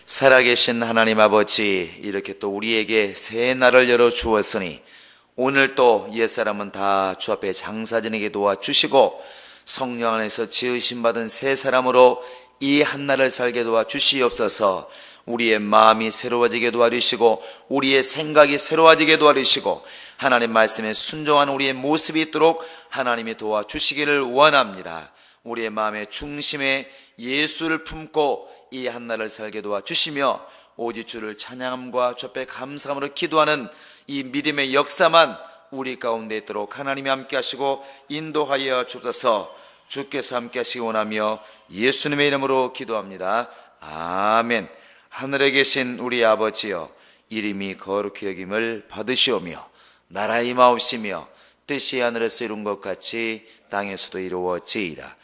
살아계신 하나님 아버지, 이렇게 또 우리에게 새 날을 열어 주었으니 오늘 또 옛사람은 다 주 앞에 장사 지내게 도와주시고 성령 안에서 지으심 받은 새 사람으로 이 한날을 살게 도와주시옵소서. 우리의 마음이 새로워지게 도와주시고 우리의 생각이 새로워지게 도와주시고 하나님 말씀에 순종하는 우리의 모습이 있도록 하나님이 도와주시기를 원합니다. 우리의 마음의 중심에 예수를 품고 이 한날을 살게 도와주시며 오직 주를 찬양함과 주 앞에 감사함으로 기도하는 이 믿음의 역사만 우리 가운데 있도록 하나님이 함께 하시고 인도하여 주옵소서. 주께서 함께 하시기 원하며 예수님의 이름으로 기도합니다. 아멘. 하늘에 계신 우리 아버지여, 이름이 거룩히 여김을 받으시오며 나라의 임하옵시며 뜻이 하늘에서 이룬 것 같이 땅에서도 이루어지이다.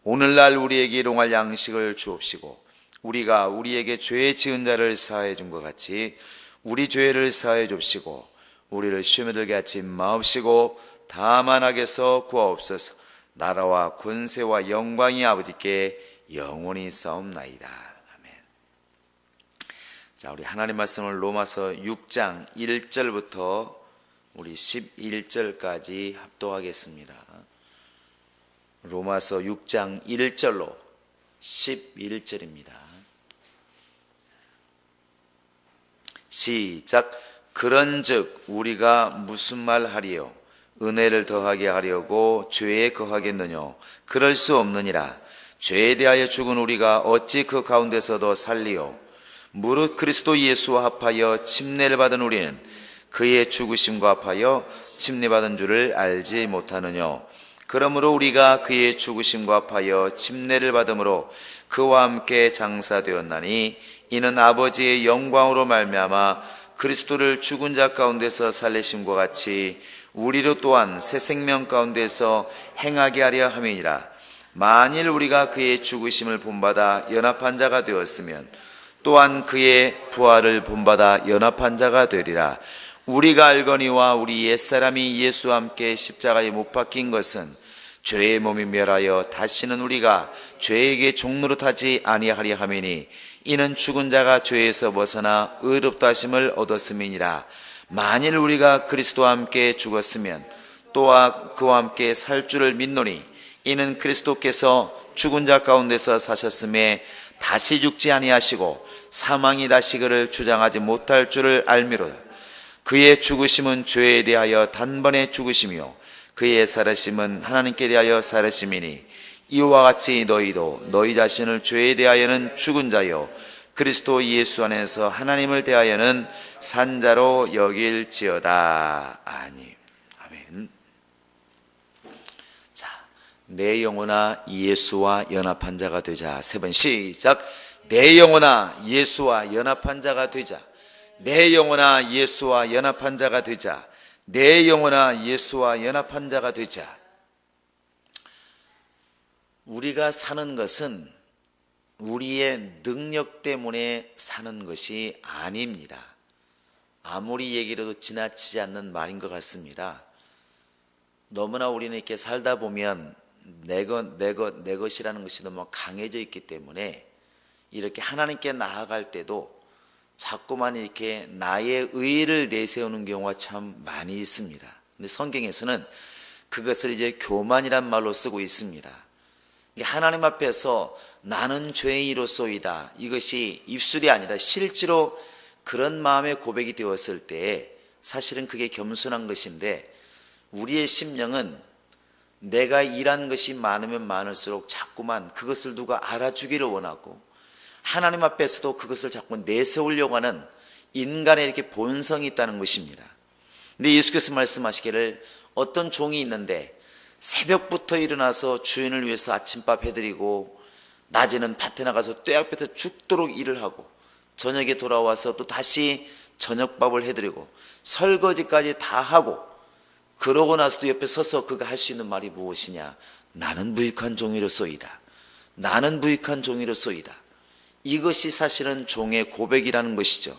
오늘날 우리에게 일용할 양식을 주옵시고 우리가 우리에게 죄 지은 자를 사하여 준 것 같이 우리 죄를 사하여 줍시고 우리를 시험에 들게 하지 마옵시고 다만 악에서 구하옵소서. 나라와 권세와 영광이 아버지께 영원히 싸움나이다. 아멘. 자, 우리 하나님 말씀을 로마서 6장 1절부터 우리 11절까지 합독하겠습니다. 로마서 6장 1절로 11절입니다. 시작. 그런즉 우리가 무슨 말 하리요? 은혜를 더하게 하려고 죄에 거하겠느냐? 그럴 수 없느니라. 죄에 대하여 죽은 우리가 어찌 그 가운데서 더 살리요? 무릇 그리스도 예수와 합하여 침례를 받은 우리는 그의 죽으심과 합하여 침례받은 줄을 알지 못하느냐? 그러므로 우리가 그의 죽으심과 합하여 침례를 받음으로 그와 함께 장사되었나니 이는 아버지의 영광으로 말미암아 그리스도를 죽은 자 가운데서 살리심과 같이 우리로 또한 새 생명 가운데서 행하게 하려 함이니라. 만일 우리가 그의 죽으심을 본받아 연합한 자가 되었으면 또한 그의 부활을 본받아 연합한 자가 되리라. 우리가 알거니와 우리 옛사람이 예수와 함께 십자가에 못 박힌 것은 죄의 몸이 멸하여 다시는 우리가 죄에게 종노릇하지 아니하려 함이니 이는 죽은 자가 죄에서 벗어나 의롭다 하심을 얻었음이니라. 만일 우리가 그리스도와 함께 죽었으면 또한 그와 함께 살 줄을 믿노니 이는 그리스도께서 죽은 자 가운데서 사셨음에 다시 죽지 아니하시고 사망이 다시 그를 주장하지 못할 줄을 알미로다. 그의 죽으심은 죄에 대하여 단번에 죽으시며 그의 살으심은 하나님께 대하여 살으심이니 이와 같이 너희도 너희 자신을 죄에 대하여는 죽은 자요 그리스도 예수 안에서 하나님을 대하여는 산 자로 여길지어다. 아멘. 자, 내 영혼아 예수와 연합한 자가 되자. 세 번 시작. 내 영혼아 예수와 연합한 자가 되자. 내 영혼아 예수와 연합한 자가 되자. 내 영혼아 예수와 연합한 자가 되자. 우리가 사는 것은 우리의 능력 때문에 사는 것이 아닙니다. 아무리 얘기해도 지나치지 않는 말인 것 같습니다. 너무나 우리는 이렇게 살다 보면 내 것이라는 것이 너무 강해져 있기 때문에 이렇게 하나님께 나아갈 때도 자꾸만 이렇게 나의 의의를 내세우는 경우가 참 많이 있습니다. 근데 성경에서는 그것을 이제 교만이란 말로 쓰고 있습니다. 하나님 앞에서 나는 죄인이로소이다, 이것이 입술이 아니라 실제로 그런 마음의 고백이 되었을 때 사실은 그게 겸손한 것인데 우리의 심령은 내가 일한 것이 많으면 많을수록 자꾸만 그것을 누가 알아주기를 원하고 하나님 앞에서도 그것을 자꾸 내세우려고 하는 인간의 이렇게 본성이 있다는 것입니다. 근데 예수께서 말씀하시기를 어떤 종이 있는데 새벽부터 일어나서 주인을 위해서 아침밥 해드리고 낮에는 밭에 나가서 떼 앞에서 죽도록 일을 하고 저녁에 돌아와서 또 다시 저녁밥을 해드리고 설거지까지 다 하고 그러고 나서도 옆에 서서 그가 할 수 있는 말이 무엇이냐? 나는 부익한 종이로소이다. 나는 부익한 종이로소이다. 이것이 사실은 종의 고백이라는 것이죠.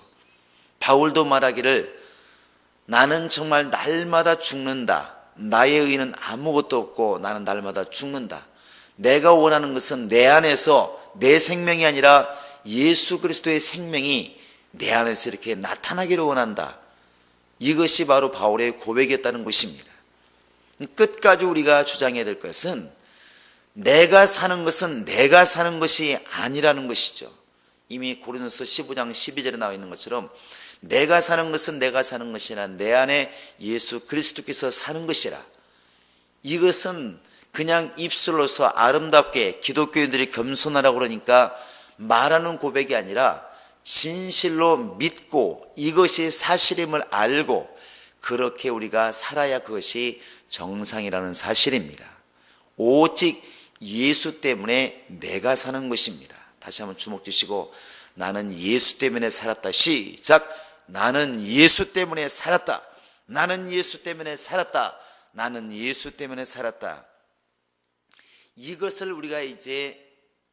바울도 말하기를 나는 정말 날마다 죽는다. 나의 의는 아무것도 없고 나는 날마다 죽는다. 내가 원하는 것은 내 안에서 내 생명이 아니라 예수 그리스도의 생명이 내 안에서 이렇게 나타나기를 원한다. 이것이 바로 바울의 고백이었다는 것입니다. 끝까지 우리가 주장해야 될 것은 내가 사는 것은 내가 사는 것이 아니라는 것이죠. 이미 고린도서 15장 12절에 나와 있는 것처럼 내가 사는 것은 내가 사는 것이라 내 안에 예수 그리스도께서 사는 것이라. 이것은 그냥 입술로서 아름답게 기독교인들이 겸손하라고 그러니까 말하는 고백이 아니라 진실로 믿고 이것이 사실임을 알고 그렇게 우리가 살아야 그것이 정상이라는 사실입니다. 오직 예수 때문에 내가 사는 것입니다. 다시 한번 주목 주시고 나는 예수 때문에 살았다. 시작. 나는 예수 때문에 살았다. 나는 예수 때문에 살았다. 나는 예수 때문에 살았다. 이것을 우리가 이제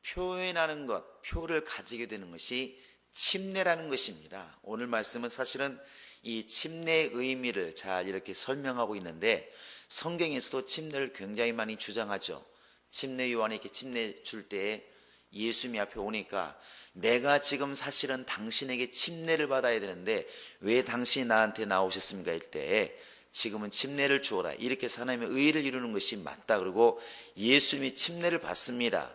표현하는 것, 표를 가지게 되는 것이 침례라는 것입니다. 오늘 말씀은 사실은 이 침례의 의미를 잘 이렇게 설명하고 있는데 성경에서도 침례를 굉장히 많이 주장하죠. 침례 요한이 이렇게 침례 줄 때에 예수님이 앞에 오니까 내가 지금 사실은 당신에게 침례를 받아야 되는데 왜 당신이 나한테 나오셨습니까? 할 때 지금은 침례를 주어라. 이렇게 하나님의 의를 이루는 것이 맞다. 그리고 예수님이 침례를 받습니다.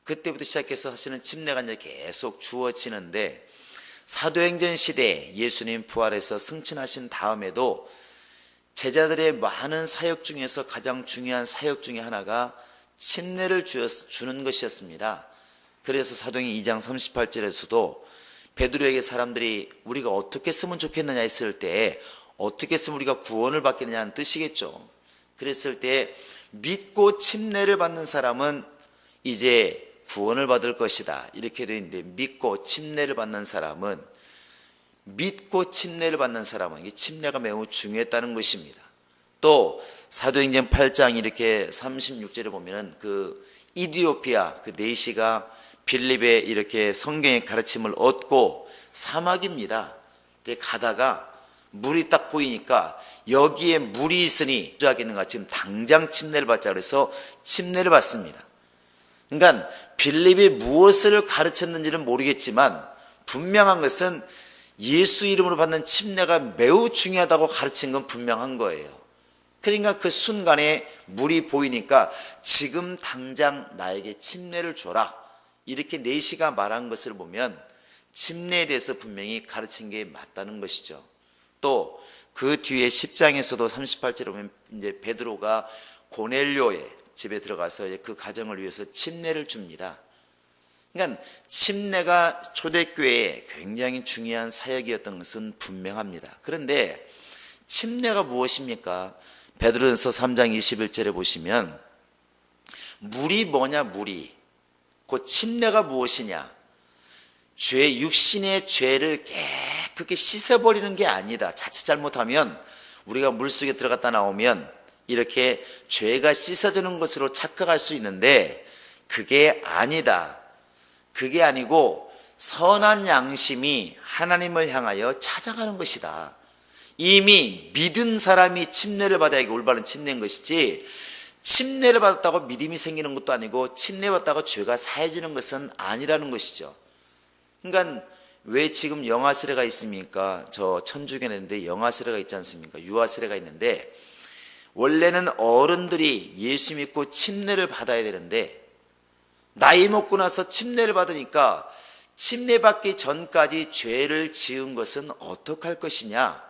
그때부터 시작해서 사실은 침례가 이제 계속 주어지는데 사도행전 시대에 예수님 부활해서 승천하신 다음에도 제자들의 많은 사역 중에서 가장 중요한 사역 중에 하나가 침례를 주는 것이었습니다. 그래서 사도행전 2장 38절에서도 베드로에게 사람들이 우리가 어떻게 쓰면 좋겠느냐 했을 때 어떻게 쓰면 우리가 구원을 받겠느냐는 뜻이겠죠. 그랬을 때 믿고 침례를 받는 사람은 이제 구원을 받을 것이다. 이렇게 되어 있는데 믿고 침례를 받는 사람은 이게 침례가 매우 중요했다는 것입니다. 또 사도행전 8장 이렇게 36절에 보면은 그 이디오피아 그 내시가 빌립에 이렇게 성경의 가르침을 얻고 사막입니다. 근데 가다가 물이 딱 보이니까 여기에 물이 있으니 주하겠는가 지금 당장 침례를 받자 그래서 침례를 받습니다. 그러니까 빌립이 무엇을 가르쳤는지는 모르겠지만 분명한 것은 예수 이름으로 받는 침례가 매우 중요하다고 가르친 건 분명한 거예요. 그러니까 그 순간에 물이 보이니까 지금 당장 나에게 침례를 줘라. 이렇게 내시가 말한 것을 보면 침례에 대해서 분명히 가르친 게 맞다는 것이죠. 또 그 뒤에 10장에서도 38절에 보면 이제 베드로가 고넬료의 집에 들어가서 그 가정을 위해서 침례를 줍니다. 그러니까 침례가 초대교회에 굉장히 중요한 사역이었던 것은 분명합니다. 그런데 침례가 무엇입니까? 베드로전서 3장 21절에 보시면 물이 뭐냐 물이 그 침례가 무엇이냐 육신의 죄를 깨끗이 씻어버리는 게 아니다. 자칫 잘못하면 우리가 물속에 들어갔다 나오면 이렇게 죄가 씻어지는 것으로 착각할 수 있는데 그게 아니다. 그게 아니고 선한 양심이 하나님을 향하여 찾아가는 것이다. 이미 믿은 사람이 침례를 받아야 이게 올바른 침례인 것이지 침례를 받았다고 믿음이 생기는 것도 아니고 침례 받다가 죄가 사해지는 것은 아니라는 것이죠. 그러니까 왜 지금 영아 세례가 있습니까? 저 천주교는 있는데 영아 세례가 있지 않습니까? 유아 세례가 있는데 원래는 어른들이 예수 믿고 침례를 받아야 되는데 나이 먹고 나서 침례를 받으니까 침례 받기 전까지 죄를 지은 것은 어떡할 것이냐.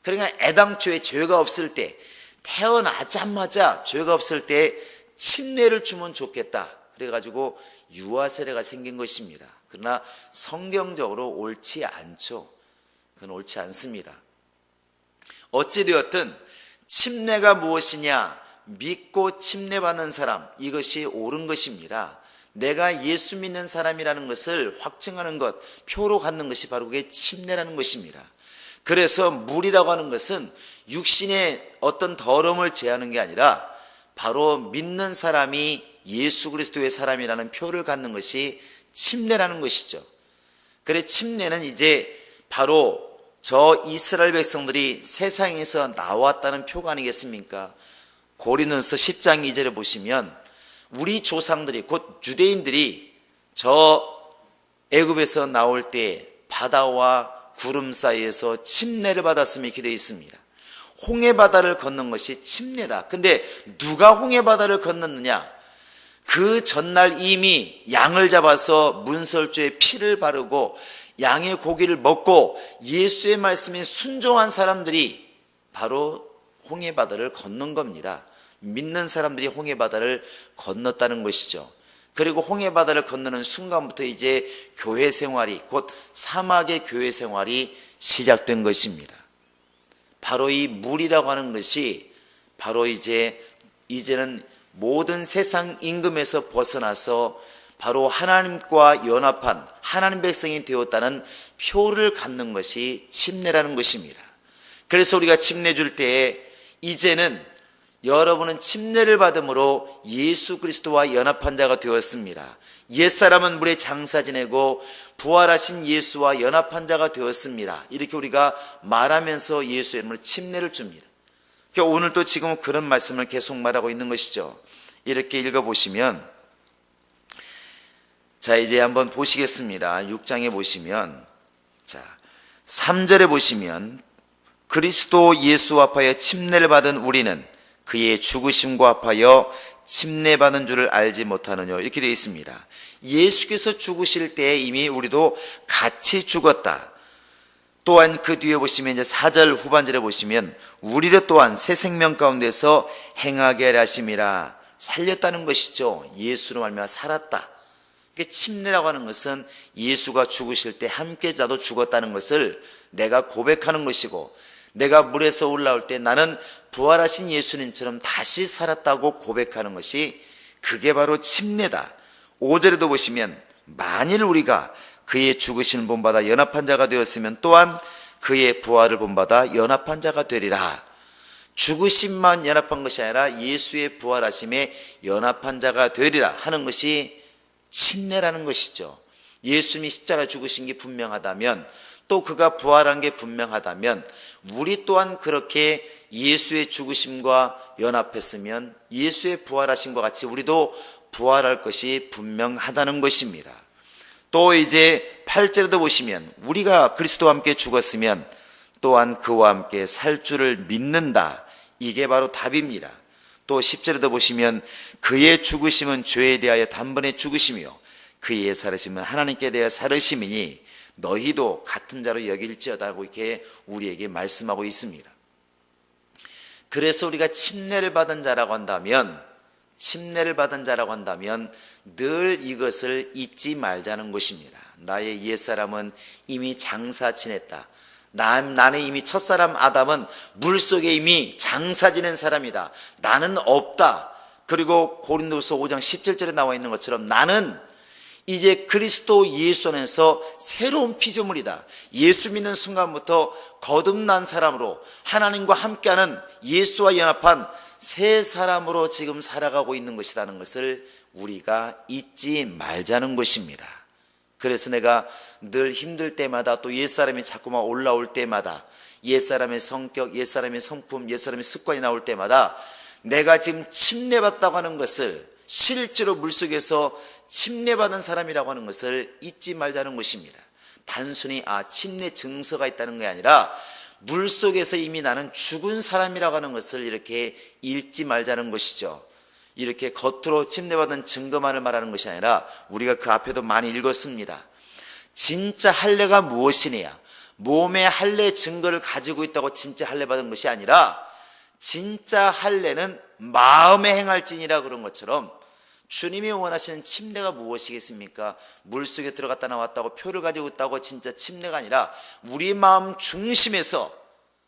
그러니까 애당초에 죄가 없을 때 태어나자마자 죄가 없을 때 침례를 주면 좋겠다. 그래가지고 유아 세례가 생긴 것입니다. 그러나 성경적으로 옳지 않죠. 그건 옳지 않습니다. 어찌되었든 침례가 무엇이냐 믿고 침례받는 사람 이것이 옳은 것입니다. 내가 예수 믿는 사람이라는 것을 확증하는 것 표로 갖는 것이 바로 그게 침례라는 것입니다. 그래서 물이라고 하는 것은 육신의 어떤 더러움을 제하는 게 아니라 바로 믿는 사람이 예수 그리스도의 사람이라는 표를 갖는 것이 침례라는 것이죠. 그래 침례는 이제 바로 저 이스라엘 백성들이 세상에서 나왔다는 표가 아니겠습니까? 고린도서 10장 2절에 보시면 우리 조상들이 곧 유대인들이 저 애굽에서 나올 때 바다와 구름 사이에서 침례를 받았음이 기록되어 있습니다. 홍해바다를 건넌 것이 침례다. 근데 누가 홍해바다를 건넜느냐? 그 전날 이미 양을 잡아서 문설주에 피를 바르고 양의 고기를 먹고 예수의 말씀에 순종한 사람들이 바로 홍해바다를 건넌 겁니다. 믿는 사람들이 홍해바다를 건넜다는 것이죠. 그리고 홍해바다를 건너는 순간부터 이제 교회 생활이, 곧 사막의 교회 생활이 시작된 것입니다. 바로 이 물이라고 하는 것이 바로 이제는 모든 세상 임금에서 벗어나서 바로 하나님과 연합한 하나님 백성이 되었다는 표를 갖는 것이 침례라는 것입니다. 그래서 우리가 침례 줄 때에 이제는 여러분은 침례를 받음으로 예수 그리스도와 연합한 자가 되었습니다. 옛사람은 물에 장사 지내고 부활하신 예수와 연합한 자가 되었습니다. 이렇게 우리가 말하면서 예수의 이름으로 침례를 줍니다. 그러니까 오늘도 지금 그런 말씀을 계속 말하고 있는 것이죠. 이렇게 읽어보시면, 자, 이제 한번 보시겠습니다. 6장에 보시면, 자, 3절에 보시면, 그리스도 예수 합하여 침례를 받은 우리는 그의 죽으심과 합하여 침례받은 줄을 알지 못하느냐, 이렇게 되어 있습니다. 예수께서 죽으실 때 이미 우리도 같이 죽었다. 또한 그 뒤에 보시면 이제 4절 후반절에 보시면 우리를 또한 새 생명 가운데서 행하게 하려 하심이라. 살렸다는 것이죠. 예수로 말미암아 살았다. 침례라고 하는 것은 예수가 죽으실 때 함께 나도 죽었다는 것을 내가 고백하는 것이고, 내가 물에서 올라올 때 나는 부활하신 예수님처럼 다시 살았다고 고백하는 것이, 그게 바로 침례다. 5절에도 보시면 만일 우리가 그의 죽으심을 본받아 연합한 자가 되었으면 또한 그의 부활을 본받아 연합한 자가 되리라. 죽으심만 연합한 것이 아니라 예수의 부활하심에 연합한 자가 되리라 하는 것이 침례라는 것이죠. 예수님이 십자가에 죽으신 게 분명하다면, 또 그가 부활한 게 분명하다면, 우리 또한 그렇게 예수의 죽으심과 연합했으면 예수의 부활하심과 같이 우리도 부활할 것이 분명하다는 것입니다. 또 이제 8절에도 보시면 우리가 그리스도와 함께 죽었으면 또한 그와 함께 살 줄을 믿는다. 이게 바로 답입니다. 또 10절에도 보시면 그의 죽으심은 죄에 대하여 단번에 죽으시며 그의 살으심은 하나님께 대하여 살으심이니 너희도 같은 자로 여길지어다고 이렇게 우리에게 말씀하고 있습니다. 그래서 우리가 침례를 받은 자라고 한다면 늘 이것을 잊지 말자는 것입니다. 나의 옛사람은 이미 장사 지냈다. 나는 이미 첫사람 아담은 물속에 이미 장사 지낸 사람이다. 나는 없다. 그리고 고린도서 5장 17절에 나와 있는 것처럼 나는 이제 그리스도 예수 안에서 새로운 피조물이다. 예수 믿는 순간부터 거듭난 사람으로 하나님과 함께하는 예수와 연합한 새 사람으로 지금 살아가고 있는 것이라는 것을 우리가 잊지 말자는 것입니다. 그래서 내가 늘 힘들 때마다, 또 옛사람이 자꾸만 올라올 때마다, 옛사람의 성격, 옛사람의 성품, 옛사람의 습관이 나올 때마다 내가 지금 침례받다고 하는 것을, 실제로 물속에서 침례받은 사람이라고 하는 것을 잊지 말자는 것입니다. 단순히 침례 증서가 있다는 게 아니라 물속에서 이미 나는 죽은 사람이라고 하는 것을 이렇게 잊지 말자는 것이죠. 이렇게 겉으로 침례받은 증거만을 말하는 것이 아니라 우리가 그 앞에도 많이 읽었습니다. 진짜 할례가 무엇이냐? 몸의 할례 증거를 가지고 있다고 진짜 할례 받은 것이 아니라 진짜 할례는 마음에 행할지니라 그런 것처럼 주님이 원하시는 침례가 무엇이겠습니까? 물속에 들어갔다 나왔다고 표를 가지고 있다고 진짜 침례가 아니라 우리 마음 중심에서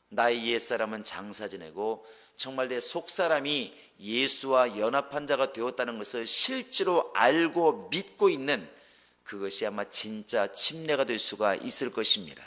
나의 옛사람은 장사 지내고 정말 내 속사람이 예수와 연합한 자가 되었다는 것을 실제로 알고 믿고 있는, 그것이 아마 진짜 침례가 될 수가 있을 것입니다.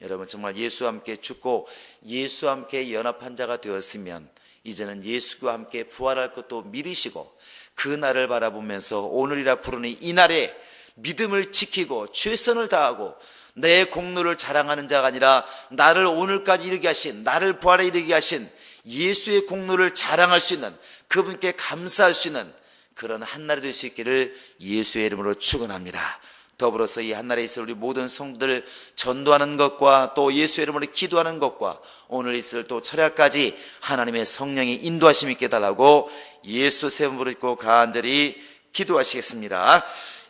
여러분, 정말 예수와 함께 죽고 예수와 함께 연합한 자가 되었으면 이제는 예수와 함께 부활할 것도 믿으시고, 그 날을 바라보면서 오늘이라 부르는 이 날에 믿음을 지키고 최선을 다하고 내 공로를 자랑하는 자가 아니라 나를 오늘까지 이르게 하신, 나를 부활에 이르게 하신 예수의 공로를 자랑할 수 있는, 그분께 감사할 수 있는 그런 한 날이 될 수 있기를 예수의 이름으로 축원합니다. 더불어서 이 한날에 있을 우리 모든 성도들 전도하는 것과 또 예수 이름으로 기도하는 것과 오늘 있을 또 철야까지 하나님의 성령이 인도하심 있게 달라고 예수 세 번 부르고 간절히 기도하시겠습니다.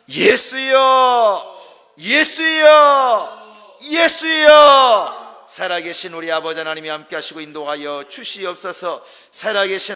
예수여, 예수여, 예수여. 살아계신 우리 아버지 하나님이 함께 하시고 인도하여 주시옵소서. 살아계신